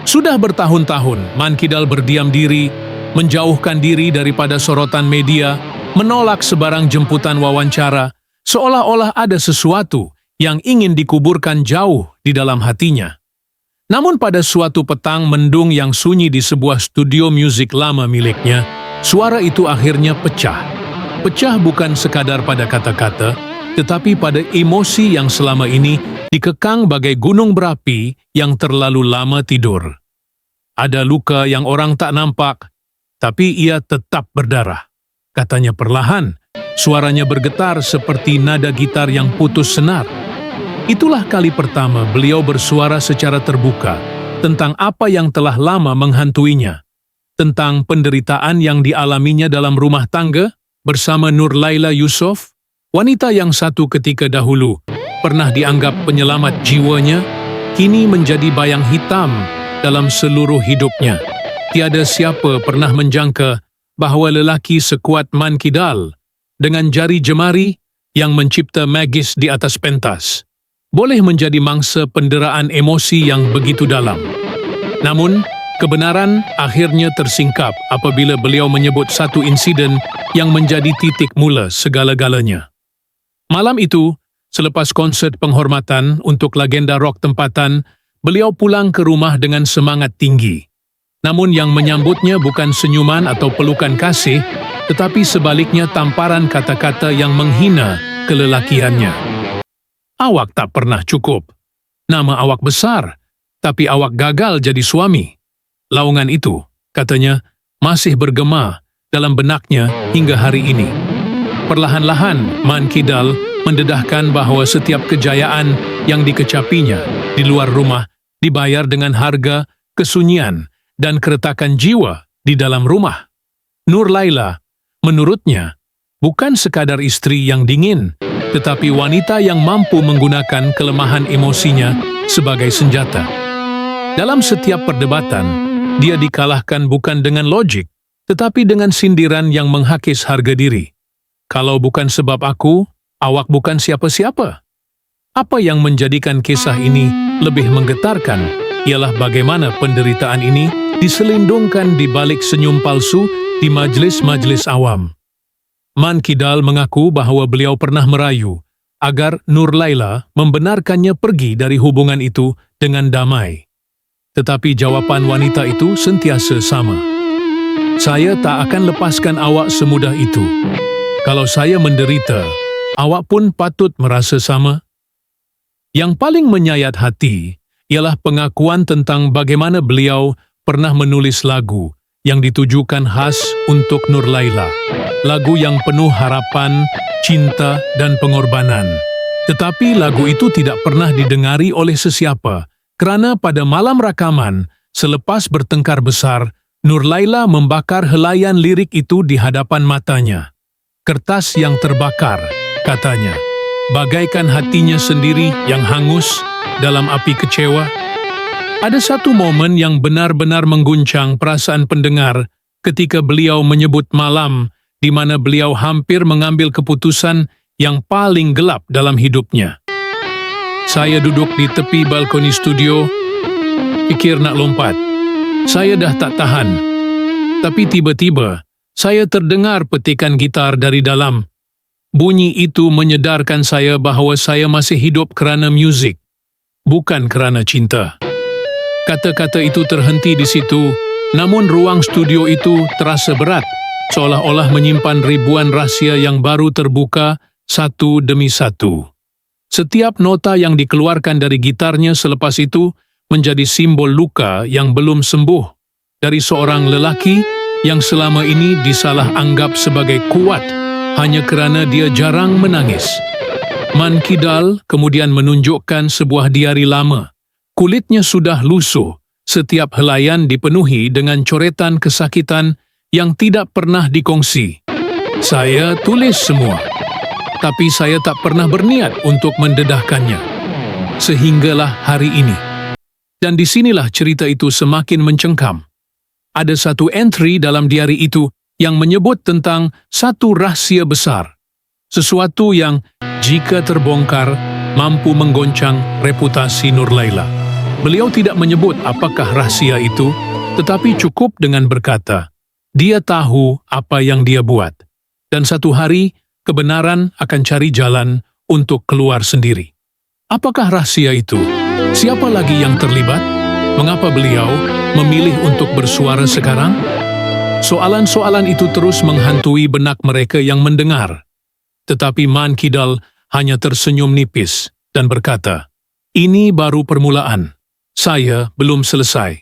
Sudah bertahun-tahun, Man Kidal berdiam diri, menjauhkan diri daripada sorotan media, menolak sebarang jemputan wawancara, seolah-olah ada sesuatu yang ingin dikuburkan jauh di dalam hatinya. Namun pada suatu petang mendung yang sunyi di sebuah studio musik lama miliknya, suara itu akhirnya pecah. Pecah bukan sekadar pada kata-kata, tetapi pada emosi yang selama ini dikekang bagai gunung berapi yang terlalu lama tidur. Ada luka yang orang tak nampak, tapi ia tetap berdarah. Katanya perlahan, suaranya bergetar seperti nada gitar yang putus senar. Itulah kali pertama beliau bersuara secara terbuka tentang apa yang telah lama menghantuinya, tentang penderitaan yang dialaminya dalam rumah tangga bersama Nurlaila Yusuf, wanita yang satu ketika dahulu pernah dianggap penyelamat jiwanya, kini menjadi bayang hitam dalam seluruh hidupnya. Tiada siapa pernah menjangka bahawa lelaki sekuat Man Kidal dengan jari jemari yang mencipta magis di atas pentas boleh menjadi mangsa penderaan emosi yang begitu dalam. Namun, kebenaran akhirnya tersingkap apabila beliau menyebut satu insiden yang menjadi titik mula segala-galanya. Malam itu, selepas konsert penghormatan untuk legenda rock tempatan, beliau pulang ke rumah dengan semangat tinggi. Namun yang menyambutnya bukan senyuman atau pelukan kasih, tetapi sebaliknya tamparan kata-kata yang menghina kelelakiannya. Awak tak pernah cukup. Nama awak besar, tapi awak gagal jadi suami. Laungan itu, katanya, masih bergema dalam benaknya hingga hari ini. Perlahan-lahan, Man Kidal mendedahkan bahawa setiap kejayaan yang dikecapinya di luar rumah dibayar dengan harga kesunyian dan keretakan jiwa di dalam rumah. Nurlaila, menurutnya, bukan sekadar istri yang dingin, tetapi wanita yang mampu menggunakan kelemahan emosinya sebagai senjata. Dalam setiap perdebatan, dia dikalahkan bukan dengan logik, tetapi dengan sindiran yang menghakis harga diri. Kalau bukan sebab aku, awak bukan siapa-siapa. Apa yang menjadikan kisah ini lebih menggetarkan ialah bagaimana penderitaan ini diselindungkan di balik senyum palsu di majlis-majlis awam. Man Kidal mengaku bahawa beliau pernah merayu agar Nurlaila membenarkannya pergi dari hubungan itu dengan damai. Tetapi jawapan wanita itu sentiasa sama. Saya tak akan lepaskan awak semudah itu. Kalau saya menderita, awak pun patut merasa sama. Yang paling menyayat hati ialah pengakuan tentang bagaimana beliau pernah menulis lagu yang ditujukan khas untuk Nurlaila. Lagu yang penuh harapan, cinta, dan pengorbanan. Tetapi lagu itu tidak pernah didengari oleh sesiapa, kerana pada malam rakaman, selepas bertengkar besar, Nurlaila membakar helaian lirik itu di hadapan matanya. Kertas yang terbakar, katanya, bagaikan hatinya sendiri yang hangus dalam api kecewa. Ada satu momen yang benar-benar mengguncang perasaan pendengar ketika beliau menyebut malam di mana beliau hampir mengambil keputusan yang paling gelap dalam hidupnya. Saya duduk di tepi balkoni studio, pikir nak lompat. Saya dah tak tahan. Tapi tiba-tiba, saya terdengar petikan gitar dari dalam. Bunyi itu menyedarkan saya bahawa saya masih hidup kerana muzik, bukan kerana cinta. Kata-kata itu terhenti di situ, namun ruang studio itu terasa berat, seolah-olah menyimpan ribuan rahsia yang baru terbuka satu demi satu. Setiap nota yang dikeluarkan dari gitarnya selepas itu menjadi simbol luka yang belum sembuh dari seorang lelaki yang selama ini disalah anggap sebagai kuat hanya kerana dia jarang menangis. Man Kidal kemudian menunjukkan sebuah diari lama. Kulitnya sudah lusuh, setiap helaian dipenuhi dengan coretan kesakitan yang tidak pernah dikongsi. Saya tulis semua, tapi saya tak pernah berniat untuk mendedahkannya. Sehinggalah hari ini. Dan disinilah cerita itu semakin mencengkam. Ada satu entry dalam diari itu yang menyebut tentang satu rahsia besar. Sesuatu yang, jika terbongkar, mampu menggoncang reputasi Nurlaila. Beliau tidak menyebut apakah rahasia itu, tetapi cukup dengan berkata, dia tahu apa yang dia buat. Dan satu hari, kebenaran akan cari jalan untuk keluar sendiri. Apakah rahasia itu? Siapa lagi yang terlibat? Mengapa beliau memilih untuk bersuara sekarang? Soalan-soalan itu terus menghantui benak mereka yang mendengar. Tetapi Man Kidal hanya tersenyum nipis dan berkata, ini baru permulaan. Saya belum selesai.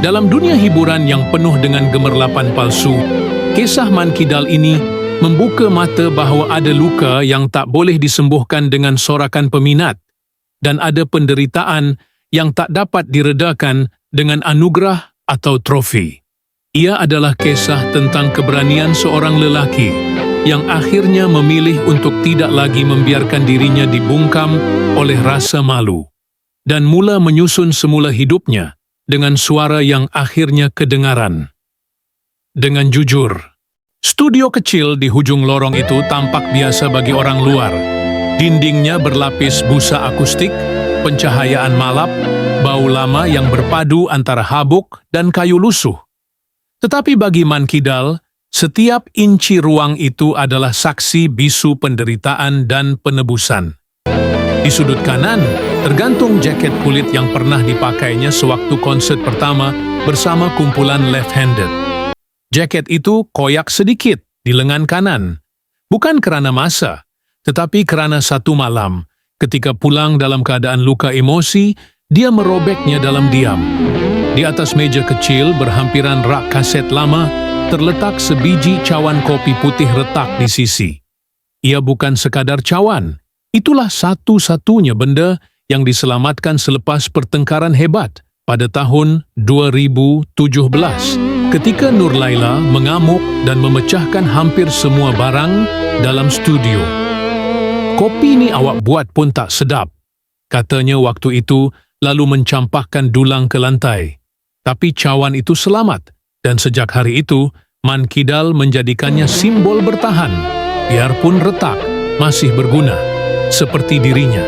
Dalam dunia hiburan yang penuh dengan gemerlapan palsu, kisah Man Kidal ini membuka mata bahawa ada luka yang tak boleh disembuhkan dengan sorakan peminat dan ada penderitaan yang tak dapat diredakan dengan anugerah atau trofi. Ia adalah kisah tentang keberanian seorang lelaki yang akhirnya memilih untuk tidak lagi membiarkan dirinya dibungkam oleh rasa malu dan mula menyusun semula hidupnya dengan suara yang akhirnya kedengaran. Dengan jujur, studio kecil di hujung lorong itu tampak biasa bagi orang luar. Dindingnya berlapis busa akustik, pencahayaan malap, bau lama yang berpadu antara habuk dan kayu lusuh. Tetapi bagi Man Kidal, setiap inci ruang itu adalah saksi bisu penderitaan dan penebusan. Di sudut kanan, tergantung jaket kulit yang pernah dipakainya sewaktu konsert pertama bersama kumpulan Left-Handed. Jaket itu koyak sedikit di lengan kanan, bukan kerana masa, tetapi kerana satu malam, ketika pulang dalam keadaan luka emosi, dia merobeknya dalam diam. Di atas meja kecil berhampiran rak kaset lama, terletak sebiji cawan kopi putih retak di sisi. Ia bukan sekadar cawan, itulah satu-satunya benda yang diselamatkan selepas pertengkaran hebat pada tahun 2017, ketika Nur Laila mengamuk dan memecahkan hampir semua barang dalam studio. Kopi ni awak buat pun tak sedap, katanya waktu itu lalu mencampakkan dulang ke lantai. Tapi cawan itu selamat dan sejak hari itu Man Kidal menjadikannya simbol bertahan. Biarpun retak, masih berguna, seperti dirinya.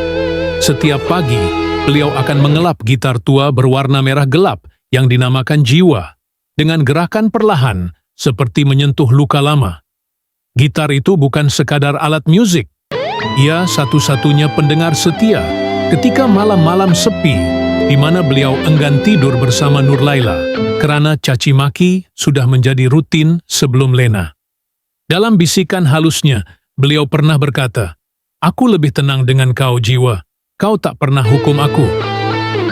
Setiap pagi, beliau akan mengelap gitar tua berwarna merah gelap yang dinamakan Jiwa, dengan gerakan perlahan seperti menyentuh luka lama. Gitar itu bukan sekadar alat musik. Ia satu-satunya pendengar setia ketika malam-malam sepi di mana beliau enggan tidur bersama Nur Laila kerana caci maki sudah menjadi rutin sebelum lena. Dalam bisikan halusnya, beliau pernah berkata, "Aku lebih tenang dengan kau, Jiwa. Kau tak pernah hukum aku."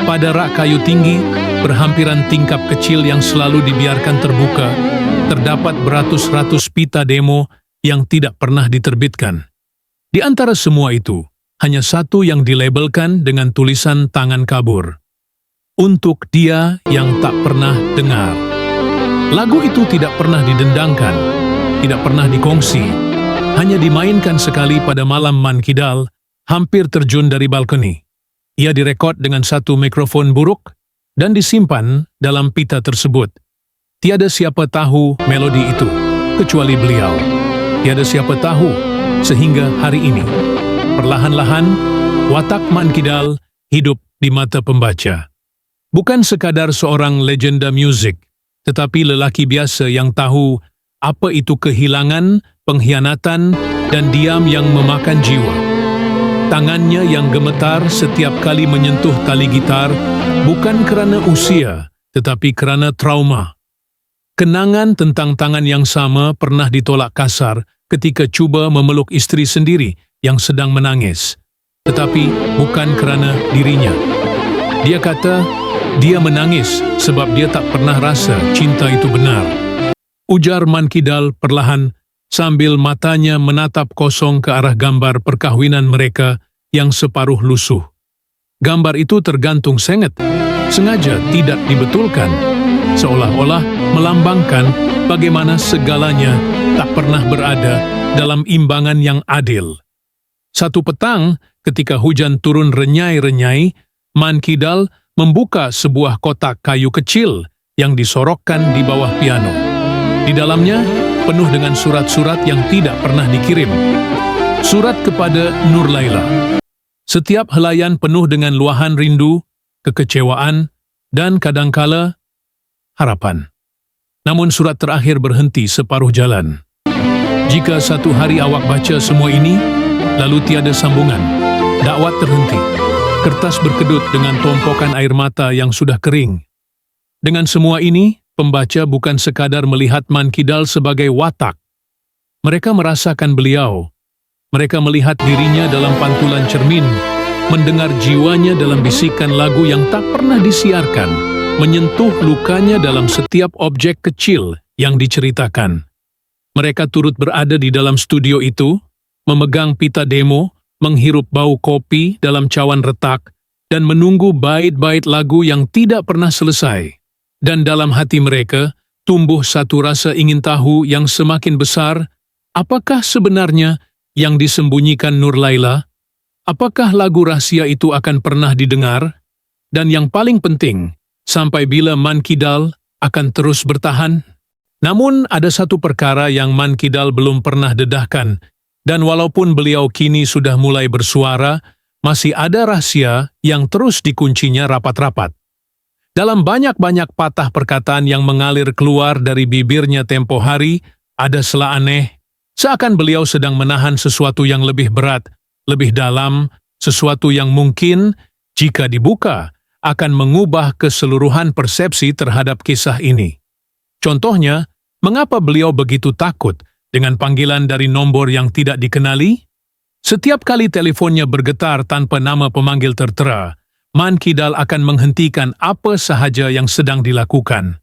Pada rak kayu tinggi, berhampiran tingkap kecil yang selalu dibiarkan terbuka, terdapat beratus-ratus pita demo yang tidak pernah diterbitkan. Di antara semua itu, hanya satu yang dilabelkan dengan tulisan tangan kabur. Untuk dia yang tak pernah dengar. Lagu itu tidak pernah didendangkan, tidak pernah dikongsi, hanya dimainkan sekali pada malam Man Kidal hampir terjun dari balkoni. Ia direkod dengan satu mikrofon buruk dan disimpan dalam pita tersebut. Tiada siapa tahu melodi itu, kecuali beliau. Tiada siapa tahu sehingga hari ini. Perlahan-lahan, watak Man Kidal hidup di mata pembaca. Bukan sekadar seorang legenda muzik, tetapi lelaki biasa yang tahu apa itu kehilangan, pengkhianatan, dan diam yang memakan jiwa. Tangannya yang gemetar setiap kali menyentuh tali gitar, bukan kerana usia, tetapi kerana trauma. Kenangan tentang tangan yang sama pernah ditolak kasar ketika cuba memeluk isteri sendiri yang sedang menangis, tetapi bukan kerana dirinya. Dia kata, dia menangis sebab dia tak pernah rasa cinta itu benar. Ujar Man Kidal perlahan sambil matanya menatap kosong ke arah gambar perkahwinan mereka yang separuh lusuh. Gambar itu tergantung sengit, sengaja tidak dibetulkan, seolah-olah melambangkan bagaimana segalanya tak pernah berada dalam imbangan yang adil. Satu petang, ketika hujan turun renyai-renyai, Man Kidal membuka sebuah kotak kayu kecil yang disorokkan di bawah piano. Di dalamnya, penuh dengan surat-surat yang tidak pernah dikirim. Surat kepada Nur Laila. Setiap helaian penuh dengan luahan rindu, kekecewaan, dan kadangkala harapan. Namun surat terakhir berhenti separuh jalan. Jika satu hari awak baca semua ini, lalu tiada sambungan, dakwat terhenti. Kertas berkedut dengan tumpukan air mata yang sudah kering. Dengan semua ini, pembaca bukan sekadar melihat Man Kidal sebagai watak. Mereka merasakan beliau. Mereka melihat dirinya dalam pantulan cermin, mendengar jiwanya dalam bisikan lagu yang tak pernah disiarkan, menyentuh lukanya dalam setiap objek kecil yang diceritakan. Mereka turut berada di dalam studio itu, memegang pita demo, menghirup bau kopi dalam cawan retak, dan menunggu bait-bait lagu yang tidak pernah selesai. Dan dalam hati mereka, tumbuh satu rasa ingin tahu yang semakin besar, apakah sebenarnya yang disembunyikan Nur Laila? Apakah lagu rahsia itu akan pernah didengar? Dan yang paling penting, sampai bila Man Kidal akan terus bertahan? Namun ada satu perkara yang Man Kidal belum pernah dedahkan, dan walaupun beliau kini sudah mulai bersuara, masih ada rahasia yang terus dikuncinya rapat-rapat. Dalam banyak-banyak patah perkataan yang mengalir keluar dari bibirnya tempo hari, ada sela aneh, seakan beliau sedang menahan sesuatu yang lebih berat, lebih dalam, sesuatu yang mungkin, jika dibuka, akan mengubah keseluruhan persepsi terhadap kisah ini. Contohnya, mengapa beliau begitu takut dengan panggilan dari nombor yang tidak dikenali? Setiap kali teleponnya bergetar tanpa nama pemanggil tertera, Man Kidal akan menghentikan apa sahaja yang sedang dilakukan.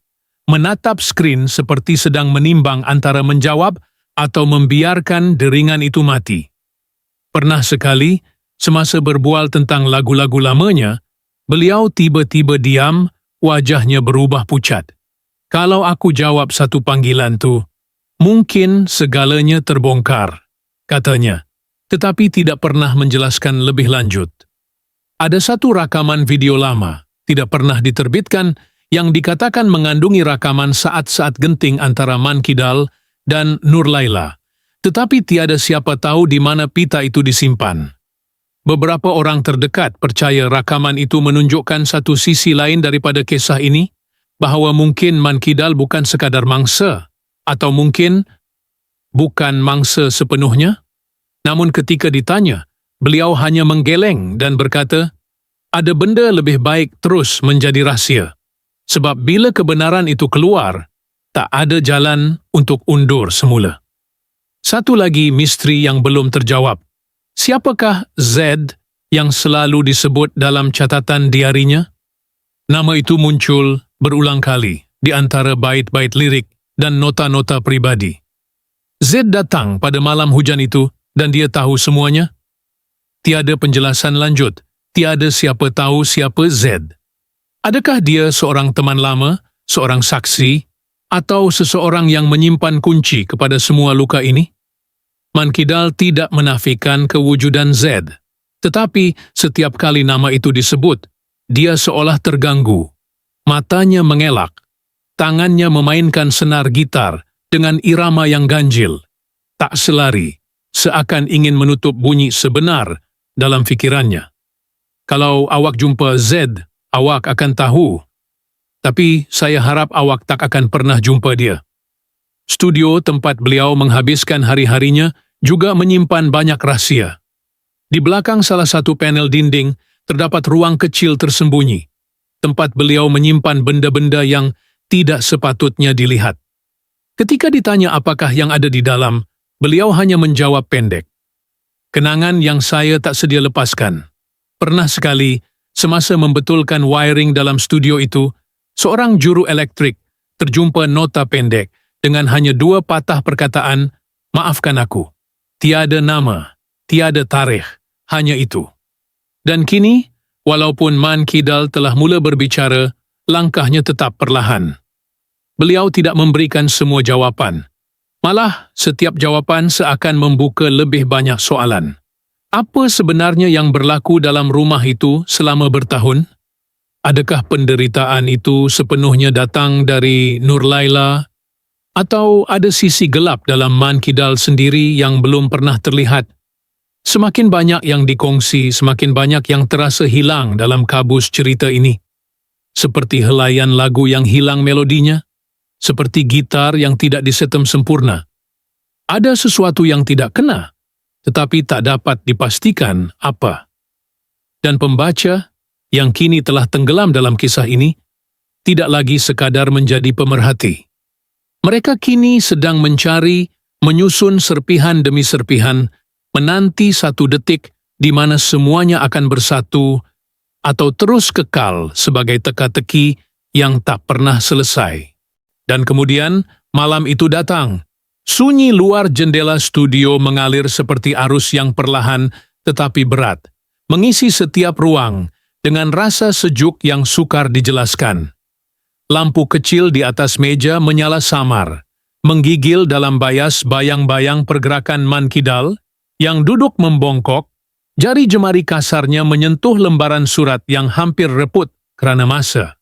Menatap skrin seperti sedang menimbang antara menjawab atau membiarkan deringan itu mati. Pernah sekali, semasa berbual tentang lagu-lagu lamanya, beliau tiba-tiba diam, wajahnya berubah pucat. Kalau aku jawab satu panggilan tu, mungkin segalanya terbongkar, katanya, tetapi tidak pernah menjelaskan lebih lanjut. Ada satu rakaman video lama, tidak pernah diterbitkan, yang dikatakan mengandungi rakaman saat-saat genting antara Man Kidal dan Nur Laila, tetapi tiada siapa tahu di mana pita itu disimpan. Beberapa orang terdekat percaya rakaman itu menunjukkan satu sisi lain daripada kisah ini, bahawa mungkin Man Kidal bukan sekadar mangsa, atau mungkin bukan mangsa sepenuhnya. Namun ketika ditanya, beliau hanya menggeleng dan berkata, ada benda lebih baik terus menjadi rahsia. Sebab bila kebenaran itu keluar, tak ada jalan untuk undur semula. Satu lagi misteri yang belum terjawab. Siapakah Z yang selalu disebut dalam catatan diarinya? Nama itu muncul berulang kali di antara bait-bait lirik dan nota-nota pribadi. Z datang pada malam hujan itu dan dia tahu semuanya. Tiada penjelasan lanjut, tiada siapa tahu siapa Z. Adakah dia seorang teman lama, seorang saksi, atau seseorang yang menyimpan kunci kepada semua luka ini? Man Kidal tidak menafikan kewujudan Z, tetapi setiap kali nama itu disebut, dia seolah terganggu. Matanya mengelak, tangannya memainkan senar gitar dengan irama yang ganjil, tak selari, seakan ingin menutup bunyi sebenar dalam fikirannya. Kalau awak jumpa Z, awak akan tahu. Tapi saya harap awak tak akan pernah jumpa dia. Studio tempat beliau menghabiskan hari-harinya juga menyimpan banyak rahsia. Di belakang salah satu panel dinding terdapat ruang kecil tersembunyi, tempat beliau menyimpan benda-benda yang tidak sepatutnya dilihat. Ketika ditanya apakah yang ada di dalam, beliau hanya menjawab pendek. Kenangan yang saya tak sedia lepaskan. Pernah sekali, semasa membetulkan wiring dalam studio itu, seorang juru elektrik terjumpa nota pendek dengan hanya 2 patah perkataan, maafkan aku. Tiada nama, tiada tarikh, hanya itu. Dan kini, walaupun Man Kidal telah mula berbicara, langkahnya tetap perlahan. Beliau tidak memberikan semua jawapan. Malah, setiap jawapan seakan membuka lebih banyak soalan. Apa sebenarnya yang berlaku dalam rumah itu selama bertahun? Adakah penderitaan itu sepenuhnya datang dari Nur Laila? Atau ada sisi gelap dalam Man Kidal sendiri yang belum pernah terlihat? Semakin banyak yang dikongsi, semakin banyak yang terasa hilang dalam kabus cerita ini. Seperti helaian lagu yang hilang melodinya, seperti gitar yang tidak disetem sempurna. Ada sesuatu yang tidak kena, tetapi tak dapat dipastikan apa. Dan pembaca yang kini telah tenggelam dalam kisah ini, tidak lagi sekadar menjadi pemerhati. Mereka kini sedang mencari, menyusun serpihan demi serpihan, menanti satu detik di mana semuanya akan bersatu atau terus kekal sebagai teka-teki yang tak pernah selesai. Dan kemudian malam itu datang. Sunyi luar jendela studio mengalir seperti arus yang perlahan tetapi berat, mengisi setiap ruang dengan rasa sejuk yang sukar dijelaskan. Lampu kecil di atas meja menyala samar, menggigil dalam bias bayang-bayang pergerakan Man Kidal yang duduk membongkok, jari jemari kasarnya menyentuh lembaran surat yang hampir reput kerana masa.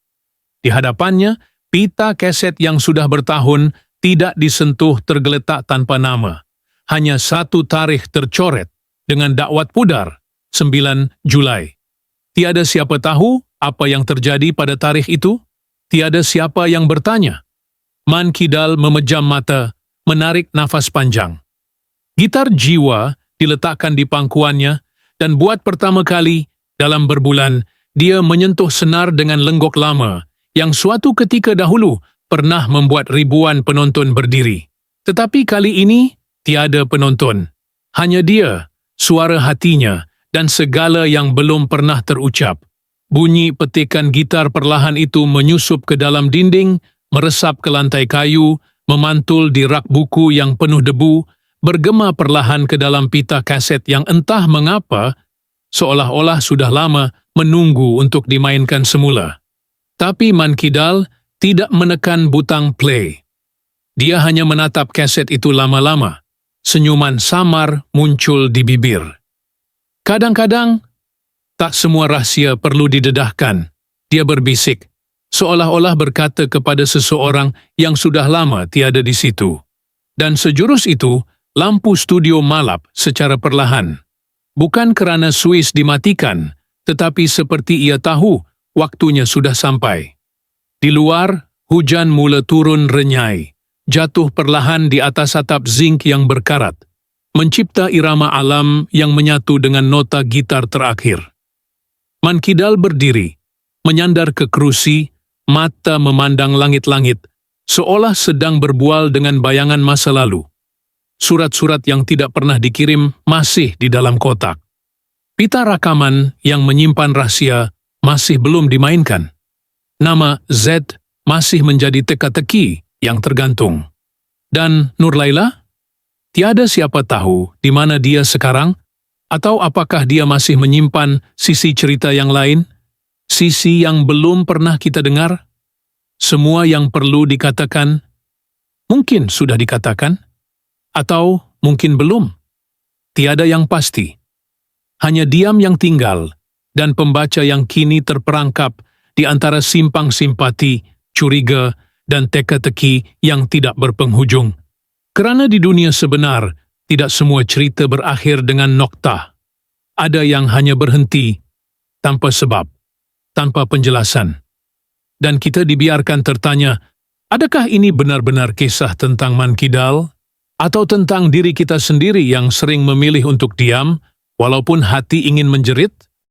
Di hadapannya, pita kaset yang sudah bertahun tidak disentuh tergeletak tanpa nama. Hanya satu tarikh tercoret dengan dakwat pudar, 9 Julai. Tiada siapa tahu apa yang terjadi pada tarikh itu. Tiada siapa yang bertanya. Man Kidal memejam mata, menarik nafas panjang. Gitar jiwa diletakkan di pangkuannya, dan buat pertama kali dalam berbulan, dia menyentuh senar dengan lenggok lama yang suatu ketika dahulu pernah membuat ribuan penonton berdiri. Tetapi kali ini, tiada penonton. Hanya dia, suara hatinya, dan segala yang belum pernah terucap. Bunyi petikan gitar perlahan itu menyusup ke dalam dinding, meresap ke lantai kayu, memantul di rak buku yang penuh debu, bergema perlahan ke dalam pita kaset yang entah mengapa, seolah-olah sudah lama menunggu untuk dimainkan semula. Tapi Man Kidal tidak menekan butang play. Dia hanya menatap kaset itu lama-lama. Senyuman samar muncul di bibir. Kadang-kadang, tak semua rahsia perlu didedahkan. Dia berbisik, seolah-olah berkata kepada seseorang yang sudah lama tiada di situ. Dan sejurus itu, lampu studio malap secara perlahan. Bukan kerana suis dimatikan, tetapi seperti ia tahu waktunya sudah sampai. Di luar, hujan mula turun renyai, jatuh perlahan di atas atap zinc yang berkarat, mencipta irama alam yang menyatu dengan nota gitar terakhir. Man Kidal berdiri, menyandar ke kerusi, mata memandang langit-langit, seolah sedang berbual dengan bayangan masa lalu. Surat-surat yang tidak pernah dikirim masih di dalam kotak. Pita rakaman yang menyimpan rahsia masih belum dimainkan. Nama Z masih menjadi teka-teki yang tergantung. Dan Nur Laila? Tiada siapa tahu di mana dia sekarang, atau apakah dia masih menyimpan sisi cerita yang lain, sisi yang belum pernah kita dengar. Semua yang perlu dikatakan, mungkin sudah dikatakan, atau mungkin belum. Tiada yang pasti. Hanya diam yang tinggal, dan pembaca yang kini terperangkap di antara simpang simpati, curiga, dan teka-teki yang tidak berpenghujung. Kerana di dunia sebenar, tidak semua cerita berakhir dengan noktah. Ada yang hanya berhenti, tanpa sebab, tanpa penjelasan. Dan kita dibiarkan tertanya, adakah ini benar-benar kisah tentang Man Kidal? Atau tentang diri kita sendiri yang sering memilih untuk diam, walaupun hati ingin menjerit?